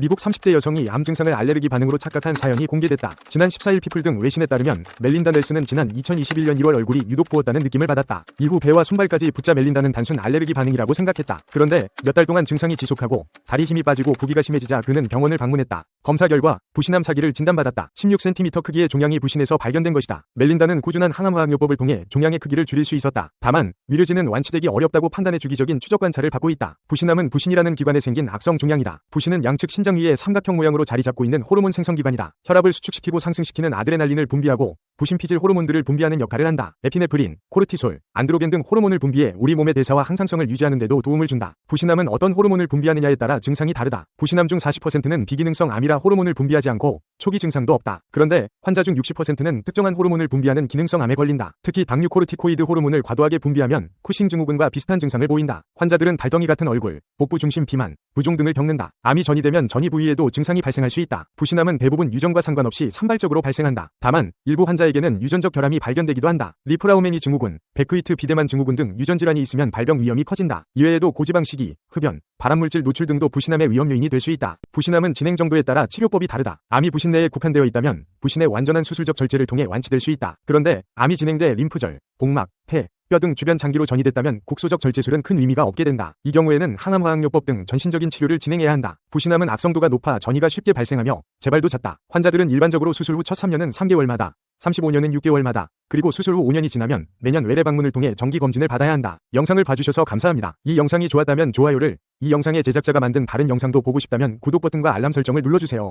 미국 30대 여성이 암 증상을 알레르기 반응으로 착각한 사연이 공개됐다. 지난 14일 피플 등 외신에 따르면 멜린다 넬슨은 지난 2021년 1월 얼굴이 유독 부었다는 느낌을 받았다. 이후 배와 손발까지 붙자 멜린다는 단순 알레르기 반응이라고 생각했다. 그런데 몇 달 동안 증상이 지속하고 다리 힘이 빠지고 부기가 심해지자 그는 병원을 방문했다. 검사 결과 부신암 사기를 진단받았다. 16cm 크기의 종양이 부신에서 발견된 것이다. 멜린다는 꾸준한 항암화학요법을 통해 종양의 크기를 줄일 수 있었다. 다만 위궤진은 완치되기 어렵다고 판단해 주기적인 추적 관찰을 받고 있다. 부신암은 부신이라는 기관에 생긴 악성 종양이다. 부신은 양측 신장 위에 삼각형 모양으로 자리 잡고 있는 호르몬 생성기관이다. 혈압을 수축시키고 상승시키는 아드레날린을 분비하고 부신피질 호르몬들을 분비하는 역할을 한다. 에피네프린, 코르티솔, 안드로겐 등 호르몬을 분비해 우리 몸의 대사와 항상성을 유지하는 데도 도움을 준다. 부신암은 어떤 호르몬을 분비하느냐에 따라 증상이 다르다. 부신암 중 40%는 비기능성 암이라 호르몬을 분비하지 않고 초기 증상도 없다. 그런데 환자 중 60%는 특정한 호르몬을 분비하는 기능성 암에 걸린다. 특히 당류코르티코이드 호르몬을 과도하게 분비하면 쿠싱 증후군과 비슷한 증상을 보인다. 환자들은 달덩이 같은 얼굴, 복부 중심 비만, 부종 등을 겪는다. 암이 전이되면 전이 부위에도 증상이 발생할 수 있다. 부신암은 대부분 유전과 상관없이 산발적으로 발생한다. 다만 일부 환자에게는 유전적 결함이 발견되기도 한다. 리프라우메니 증후군, 베크위트 비대만 증후군 등 유전 질환이 있으면 발병 위험이 커진다. 이외에도 고지방 식이, 흡연, 발암물질 노출 등도 부신암의 위험 요인이 될 수 있다. 부신암은 진행 정도에 따라 치료법이 다르다. 암이 부신 내에 국한되어 있다면 부신의 완전한 수술적 절제를 통해 완치될 수 있다. 그런데 암이 진행돼 림프절, 복막, 폐, 뼈 등 주변 장기로 전이됐다면 국소적 절제술은 큰 의미가 없게 된다. 이 경우에는 항암화학요법 등 전신적인 치료를 진행해야 한다. 부신암은 악성도가 높아 전이가 쉽게 발생하며 재발도 잦다. 환자들은 일반적으로 수술 후 첫 3년은 3개월마다, 35년은 6개월마다, 그리고 수술 후 5년이 지나면 매년 외래 방문을 통해 정기 검진을 받아야 한다. 영상을 봐주셔서 감사합니다. 이 영상이 좋았다면 좋아요를, 이 영상의 제작자가 만든 다른 영상도 보고 싶다면 구독 버튼과 알람 설정을 눌러주세요.